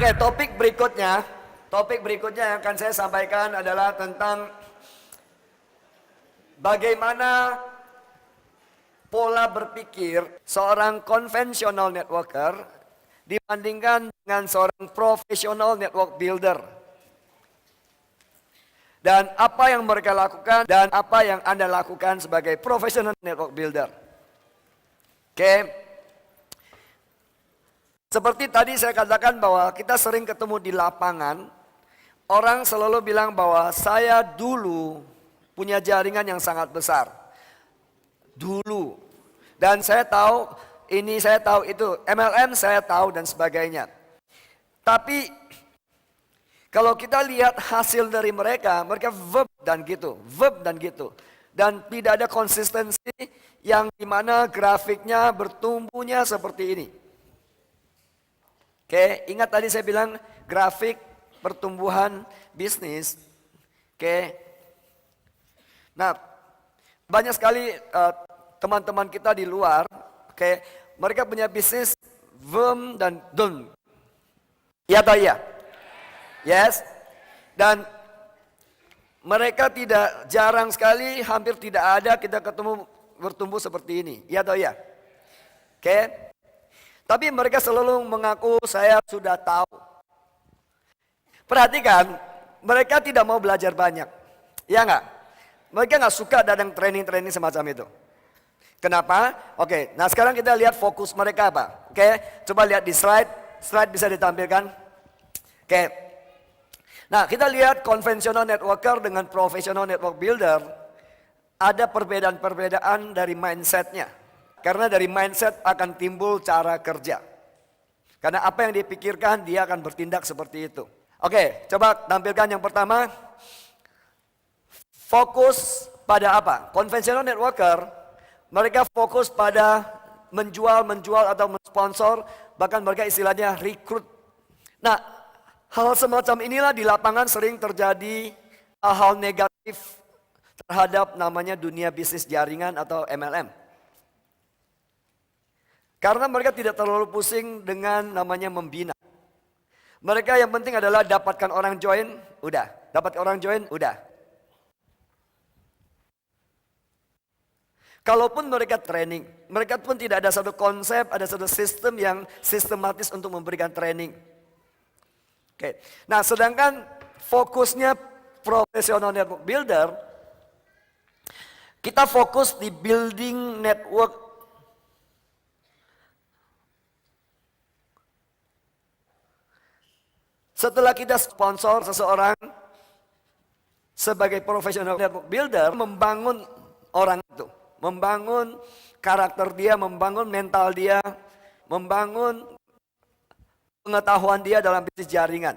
Oke, topik berikutnya yang akan saya sampaikan adalah tentang bagaimana pola berpikir seorang konvensional networker dibandingkan dengan seorang profesional network builder. Dan apa yang mereka lakukan dan apa yang Anda lakukan sebagai profesional network builder. Oke. Seperti tadi saya katakan bahwa kita sering ketemu di lapangan, orang selalu bilang bahwa saya dulu punya jaringan yang sangat besar. Dulu. Dan saya tahu ini, saya tahu itu, MLM saya tahu dan sebagainya. Tapi kalau kita lihat hasil dari mereka verb dan gitu. Dan tidak ada konsistensi yang dimana grafiknya bertumbuhnya seperti ini. Oke, ingat tadi saya bilang grafik pertumbuhan bisnis. Oke. Nah, banyak sekali teman-teman kita di luar, oke, mereka punya bisnis verb dan dun. Iya atau iya? Yes. Dan mereka jarang sekali, hampir tidak ada kita ketemu bertumbuh seperti ini. Iya atau iya? Oke. Tapi mereka selalu mengaku saya sudah tahu. Perhatikan, mereka tidak mau belajar banyak. Iya enggak? Mereka nggak suka datang training-training semacam itu. Kenapa? Oke, nah sekarang kita lihat fokus mereka apa. Oke, coba lihat di slide. Slide bisa ditampilkan. Oke. Nah, kita lihat konvensional networker dengan profesional network builder, ada perbedaan-perbedaan dari mindsetnya. Karena dari mindset akan timbul cara kerja. Karena apa yang dipikirkan, dia akan bertindak seperti itu. Oke, coba tampilkan yang pertama. Fokus pada apa? Konvensional networker, mereka fokus pada menjual atau mensponsor, bahkan mereka istilahnya rekrut. Nah, hal semacam inilah di lapangan sering terjadi hal negatif terhadap namanya dunia bisnis jaringan atau MLM. Karena mereka tidak terlalu pusing dengan namanya membina. Mereka yang penting adalah dapatkan orang join, udah. Dapat orang join, udah. Kalaupun mereka training, mereka pun tidak ada satu konsep, ada satu sistem yang sistematis untuk memberikan training. Oke. Nah, sedangkan fokusnya profesional network builder, kita fokus di building network. Setelah kita sponsor seseorang sebagai profesional network builder, membangun orang itu, membangun karakter dia, membangun mental dia, membangun pengetahuan dia dalam bisnis jaringan.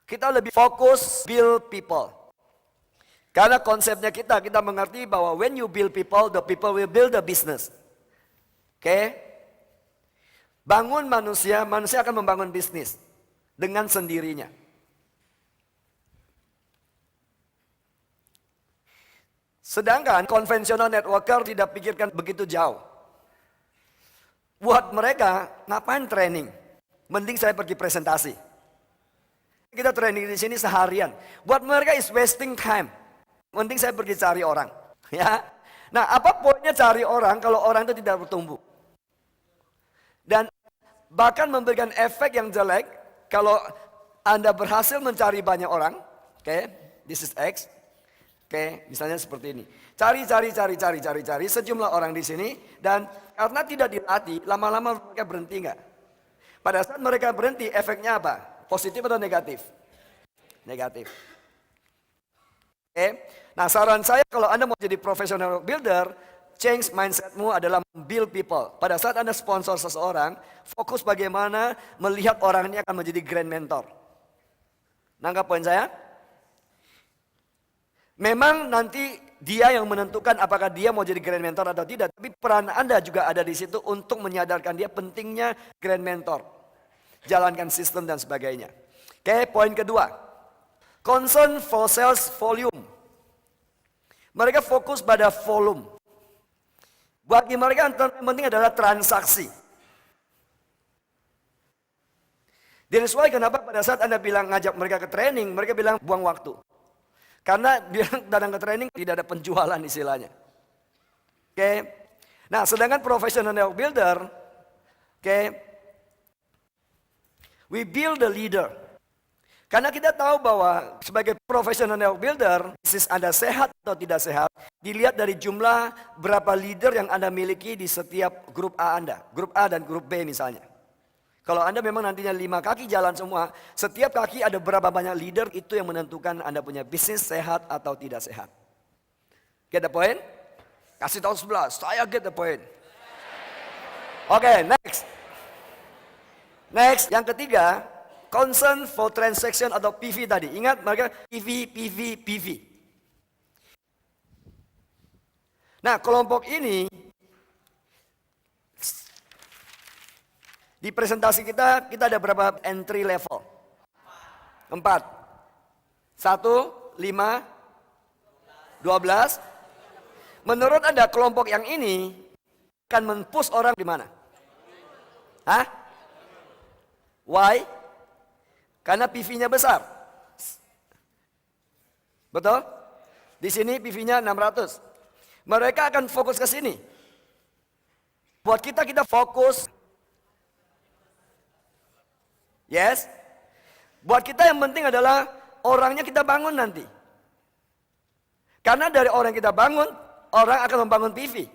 Kita lebih fokus build people. Karena konsepnya kita mengerti bahwa when you build people, the people will build the business. Oke? Bangun manusia akan membangun bisnis dengan sendirinya. Sedangkan konvensional networker tidak pikirkan begitu jauh. Buat mereka, ngapain training? Mending saya pergi presentasi. Kita training di sini seharian. Buat mereka is wasting time. Mending saya pergi cari orang. Ya. Nah, apa poinnya cari orang kalau orang itu tidak bertumbuh? Dan bahkan memberikan efek yang jelek kalau Anda berhasil mencari banyak orang. Oke, this is X. Oke, misalnya seperti ini. Cari sejumlah orang di sini, dan karena tidak dilatih, lama-lama mereka berhenti enggak? Pada saat mereka berhenti, efeknya apa? Positif atau negatif? Negatif. Oke. Nah, saran saya kalau Anda mau jadi professional builder, change mindsetmu adalah build people. Pada saat Anda sponsor seseorang, fokus bagaimana melihat orang ini akan menjadi grand mentor. Nangkap poin saya? Memang nanti dia yang menentukan apakah dia mau jadi grand mentor atau tidak. Tapi peran Anda juga ada di situ untuk menyadarkan dia pentingnya grand mentor. Jalankan sistem dan sebagainya. Oke, poin kedua. Concern for sales volume. Mereka fokus pada volume. Bagi mereka yang penting adalah transaksi. That's why kenapa pada saat Anda bilang ngajak mereka ke training, mereka bilang buang waktu. Karena dia datang ke training tidak ada penjualan istilahnya. Oke. Nah, sedangkan professional network builder, oke, we build the leader. Karena kita tahu bahwa sebagai professional network builder, bisnis Anda sehat atau tidak sehat, dilihat dari jumlah berapa leader yang Anda miliki di setiap grup A Anda. Grup A dan grup B misalnya. Kalau Anda memang nantinya 5 kaki jalan semua, setiap kaki ada berapa banyak leader, itu yang menentukan Anda punya bisnis sehat atau tidak sehat. Get the point? Kasih tahu sebelah, saya get the point. Oke, next. Next, yang ketiga, concern for transaction atau PV tadi. Ingat mereka PV, PV, PV. Nah, kelompok ini di presentasi kita ada berapa entry level? 4. 1, 5, 12. Menurut Anda kelompok yang ini akan men-push orang di mana? Hah? Why? Karena PV-nya besar. Betul? Di sini PV-nya 600. Mereka akan fokus ke sini. Buat kita fokus. Yes? Buat kita yang penting adalah orangnya kita bangun nanti. Karena dari orang kita bangun, orang akan membangun PV.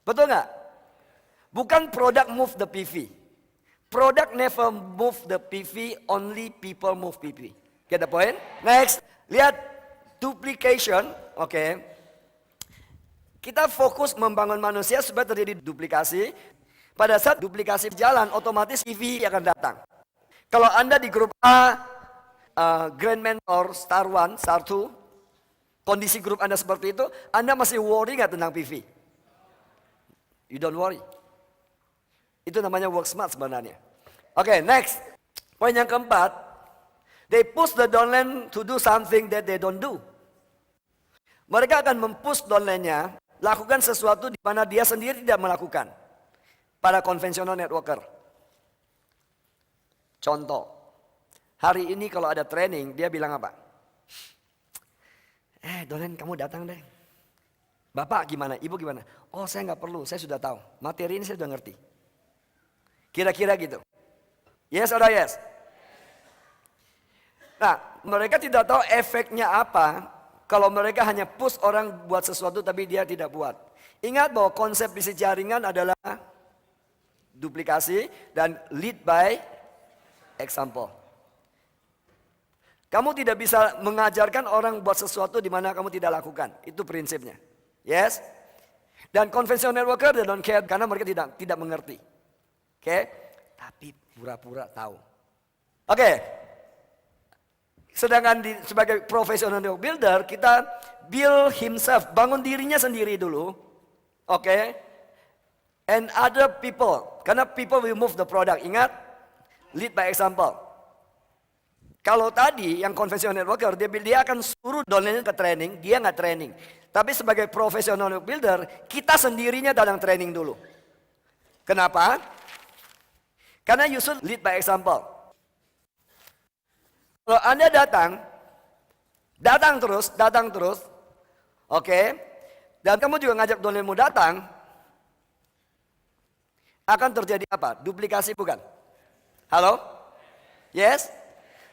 Betul nggak? Bukan product move the PV. Product never move the PV, only people move PV. Get the point? Next, lihat duplication, oke. Kita fokus membangun manusia supaya terjadi duplikasi. Pada saat duplikasi jalan, otomatis PV akan datang. Kalau Anda di grup A, Grand Mentor, Star 1, Star 2, kondisi grup Anda seperti itu, Anda masih worry nggak tentang PV? You don't worry. Itu namanya work smart sebenarnya. Oke, next. Poin yang keempat, they push the downline to do something that they don't do. Mereka akan mempush downline-nya lakukan sesuatu di mana dia sendiri tidak melakukan. Pada konvensional networker. Contoh, hari ini kalau ada training, dia bilang apa? Dolen kamu datang deh. Bapak gimana? Ibu gimana? Oh saya nggak perlu, saya sudah tahu. Materi ini saya sudah ngerti. Kira-kira gitu. Yes atau yes? Nah, mereka tidak tahu efeknya apa kalau mereka hanya push orang buat sesuatu tapi dia tidak buat. Ingat bahwa konsep bisnis jaringan adalah duplikasi dan lead by example. Kamu tidak bisa mengajarkan orang buat sesuatu di mana kamu tidak lakukan. Itu prinsipnya. Yes? Dan konvensional networker they don't care karena mereka tidak mengerti. Oke? Tapi pura-pura tahu. Oke. Sedangkan sebagai professional network builder, kita build himself, bangun dirinya sendiri dulu. Oke? And other people, karena people will move the product. Ingat, lead by example. Kalau tadi yang konvensional networker, dia akan suruh downline ke training, dia nggak training. Tapi sebagai professional builder, kita sendirinya dalam training dulu. Kenapa? Karena you should lead by example. Kalau Anda datang terus, oke? Dan kamu juga ngajak downline-mu datang, akan terjadi apa? Duplikasi bukan? Halo? Yes?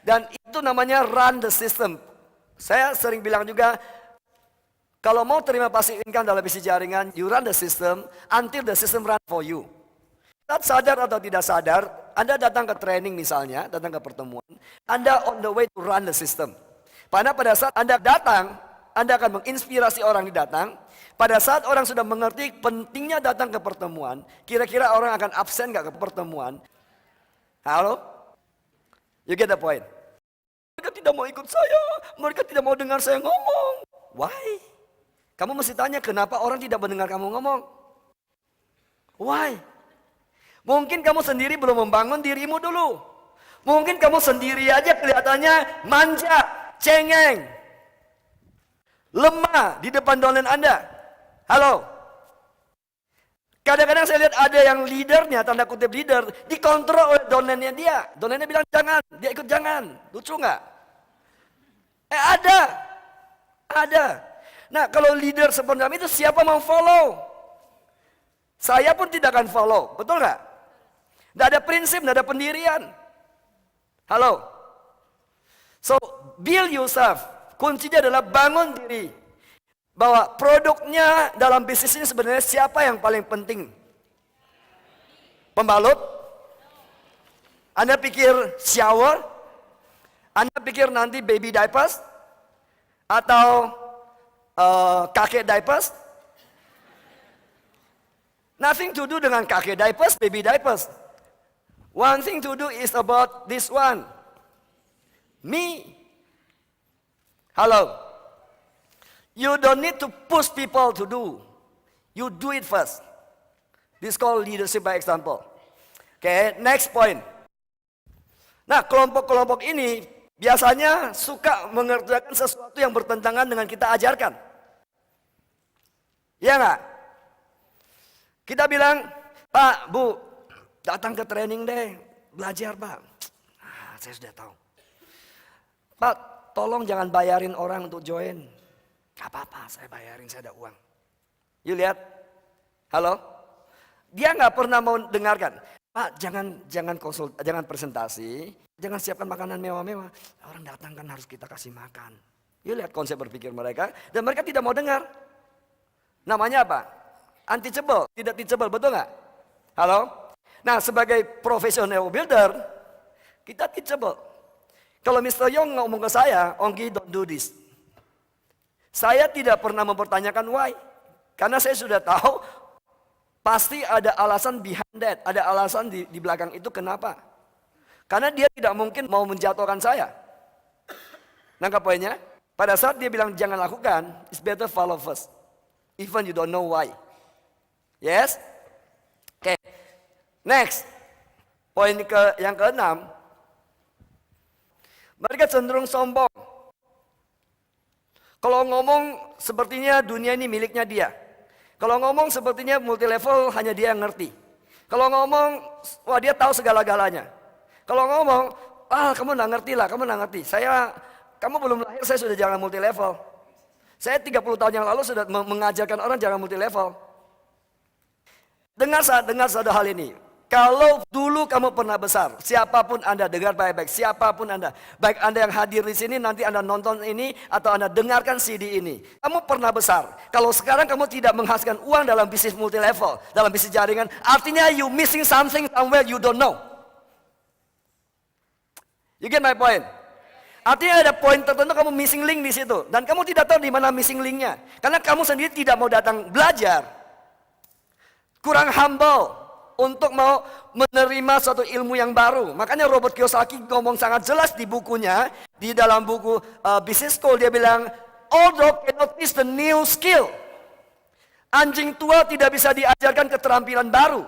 Dan itu namanya run the system. Saya sering bilang juga, kalau mau terima passive income dalam bisnis jaringan, you run the system until the system run for you. Sadar atau tidak sadar, Anda datang ke training misalnya, datang ke pertemuan, Anda on the way to run the system. Karena pada saat Anda datang, Anda akan menginspirasi orang yang datang. Pada saat orang sudah mengerti pentingnya datang ke pertemuan, kira-kira orang akan absen gak ke pertemuan? Halo? You get the point? Mereka tidak mau ikut saya, mereka tidak mau dengar saya ngomong. Why? Kamu mesti tanya kenapa orang tidak mendengar kamu ngomong. Why? Mungkin kamu sendiri belum membangun dirimu dulu. Mungkin kamu sendiri aja kelihatannya manja, cengeng, lemah di depan downline Anda. Halo? Kadang-kadang saya lihat ada yang leadernya, tanda kutip leader, dikontrol oleh downline-nya dia. Downline-nya bilang jangan, dia ikut jangan. Lucu nggak? Ada. Ada. Nah, kalau leader seperti itu siapa mau follow? Saya pun tidak akan follow, betul nggak? Nggak ada prinsip, nggak ada pendirian. Halo? So, build yourself. Kuncinya adalah bangun diri. Bahwa produknya dalam bisnis ini sebenarnya siapa yang paling penting? Pembalut? Anda pikir shower? Anda pikir nanti baby diapers? Atau kakek diapers? Nothing to do dengan kakek diapers, baby diapers. One thing to do is about this one. Me. Halo. You don't need to push people to do. You do it first. This is called leadership by example. Okay, next point. Nah, kelompok-kelompok ini biasanya suka mengerjakan sesuatu yang bertentangan dengan kita ajarkan. Iya nggak? Kita bilang, Pak, Bu, datang ke training deh, belajar Pak. Saya sudah tahu. Pak, tolong jangan bayarin orang untuk join. Gak apa-apa, saya bayarin, saya ada uang. You lihat, halo? Dia nggak pernah mau dengarkan. Pak, jangan presentasi, jangan siapkan makanan mewah-mewah. Orang datang kan harus kita kasih makan. You lihat konsep berpikir mereka, dan mereka tidak mau dengar. Namanya apa? Untouchable, tidak teachable, betul nggak? Halo? Nah, sebagai professional builder, kita teachable. Kalau Mr. Yong ngomong ke saya, Onggi don't do this. Saya tidak pernah mempertanyakan why. Karena saya sudah tahu pasti ada alasan behind that. Ada alasan di belakang itu kenapa. Karena dia tidak mungkin mau menjatuhkan saya. Nangkap poinnya? Pada saat dia bilang jangan lakukan, it's better follow first. Even you don't know why. Yes? Oke. Next. Poin yang keenam. Mereka cenderung sombong. Kalau ngomong sepertinya dunia ini miliknya dia. Kalau ngomong sepertinya multi level hanya dia yang ngerti. Kalau ngomong, wah dia tahu segala-galanya. Kalau ngomong, kamu nggak ngerti lah, kamu nggak ngerti. Kamu belum lahir saya sudah jangan multi level. Saya 30 tahun yang lalu sudah mengajarkan orang jangan multi level. Dengar satu hal ini. Kalau dulu kamu pernah besar, siapapun Anda, dengar baik-baik, siapapun Anda, baik Anda yang hadir di sini, nanti Anda nonton ini, atau Anda dengarkan CD ini. Kamu pernah besar. Kalau sekarang kamu tidak menghasilkan uang dalam bisnis multi level, dalam bisnis jaringan, artinya you missing something somewhere you don't know. You get my point? Artinya ada poin tertentu kamu missing link di situ, dan kamu tidak tahu di mana missing linknya, karena kamu sendiri tidak mau datang belajar, kurang humble untuk mau menerima suatu ilmu yang baru. Makanya Robert Kiyosaki ngomong sangat jelas di bukunya, di dalam buku Business School, dia bilang, old dog cannot teach the new skill. Anjing tua tidak bisa diajarkan keterampilan baru.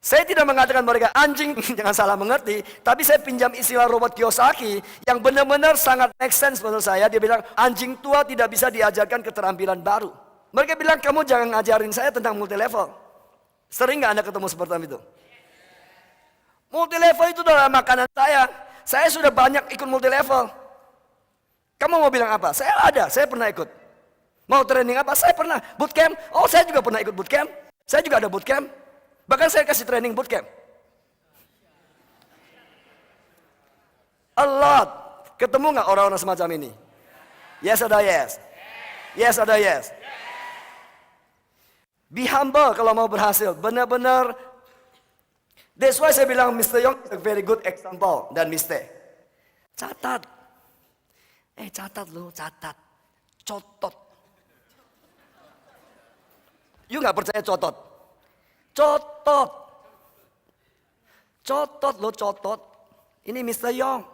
Saya tidak mengatakan mereka anjing, jangan salah mengerti, tapi saya pinjam istilah Robert Kiyosaki yang benar-benar sangat make sense menurut saya. Dia bilang, anjing tua tidak bisa diajarkan keterampilan baru. Mereka bilang, kamu jangan ngajarin saya tentang multi level. Sering gak Anda ketemu seperti itu? Multi level itu adalah makanan saya. Saya sudah banyak ikut multi level. Kamu mau bilang apa? Saya pernah ikut. Mau training apa? Saya pernah. Bootcamp? Oh, saya juga pernah ikut bootcamp. Saya juga ada bootcamp. Bahkan saya kasih training bootcamp. A lot. Ketemu gak orang-orang semacam ini? Yes atau yes? Yes atau yes? Be humble kalau mau berhasil. Benar-benar. That's why saya bilang Mr. Yong is a very good example. Dan Mr. Catat. Catat loh, catat. Cotot. You gak percaya cotot? Cotot. Cotot loh, cotot. Ini Mr. Yong.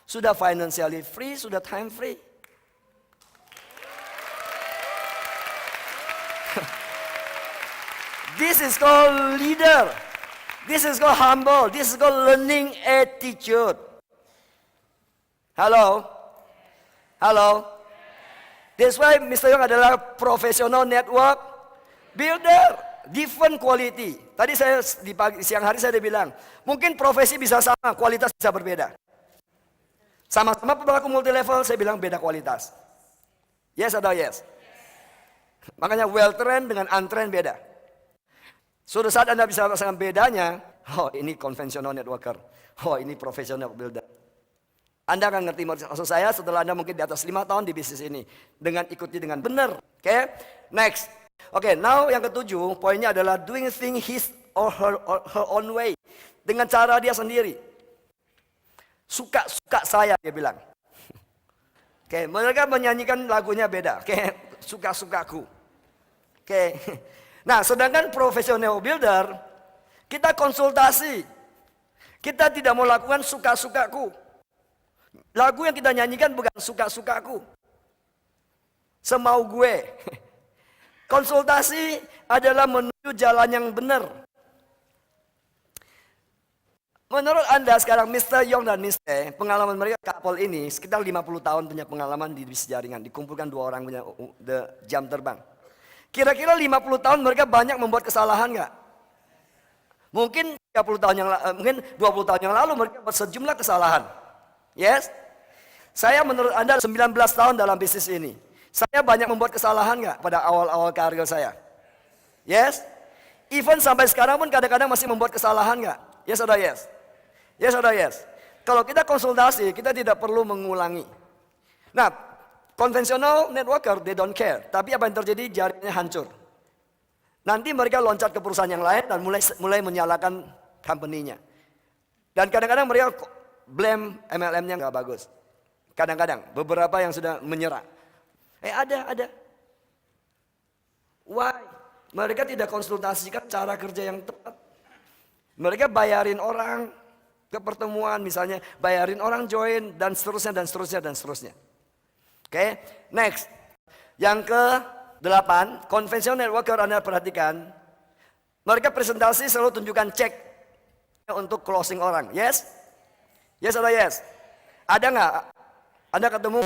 Sudah financially free, sudah time free. This is called leader. This is called humble. This is called learning attitude. Halo? Halo? That's why Mr. Yong adalah professional network builder. different quality. Tadi saya siang hari saya udah bilang, mungkin profesi bisa sama, kualitas bisa berbeda. Sama-sama pelaku multi level, saya bilang beda kualitas. Yes atau yes? Makanya well trained dengan untrained beda. Suatu saat Anda bisa merasakan bedanya, oh ini konvensional networker, oh ini professional builder. Anda akan ngerti maksud saya setelah Anda mungkin di atas 5 tahun di bisnis ini. Dengan ikuti dengan benar. Oke, next. Oke, now yang ketujuh, poinnya adalah doing things his or her own way. Dengan cara dia sendiri. Suka-suka saya, dia bilang. Oke, mereka menyanyikan lagunya beda. Oke, suka-sukaku. Oke, nah sedangkan professional builder, kita konsultasi. Kita tidak mau lakukan suka-sukaku. Lagu yang kita nyanyikan bukan suka-sukaku. Semau gue. Konsultasi adalah menuju jalan yang benar. Menurut Anda sekarang Mr. Young dan Miss T, pengalaman mereka couple ini sekitar 50 tahun punya pengalaman di bisnis jaringan. Dikumpulkan 2 orang punya jam terbang. Kira-kira 50 tahun mereka banyak membuat kesalahan nggak? Mungkin 30 tahun yang mungkin 20 tahun yang lalu mereka buat sejumlah kesalahan. Yes? Saya menurut Anda 19 tahun dalam bisnis ini. Saya banyak membuat kesalahan nggak pada awal-awal karir saya? Yes? Even sampai sekarang pun kadang-kadang masih membuat kesalahan nggak? Yes atau yes? Yes atau yes? Kalau kita konsultasi, kita tidak perlu mengulangi. Nah, konvensional networker, they don't care. Tapi apa yang terjadi? Jaringannya hancur. Nanti mereka loncat ke perusahaan yang lain dan mulai menyalakan company-nya. Dan kadang-kadang mereka blame MLM-nya nggak bagus. Kadang-kadang beberapa yang sudah menyerah. Ada. Why? Mereka tidak konsultasikan cara kerja yang tepat. Mereka bayarin orang ke pertemuan, misalnya bayarin orang join dan seterusnya. Oke, next. Yang ke-8, konvensional networker Anda perhatikan, mereka presentasi selalu tunjukkan cek untuk closing orang. Yes? Yes atau yes? Ada nggak? Anda ketemu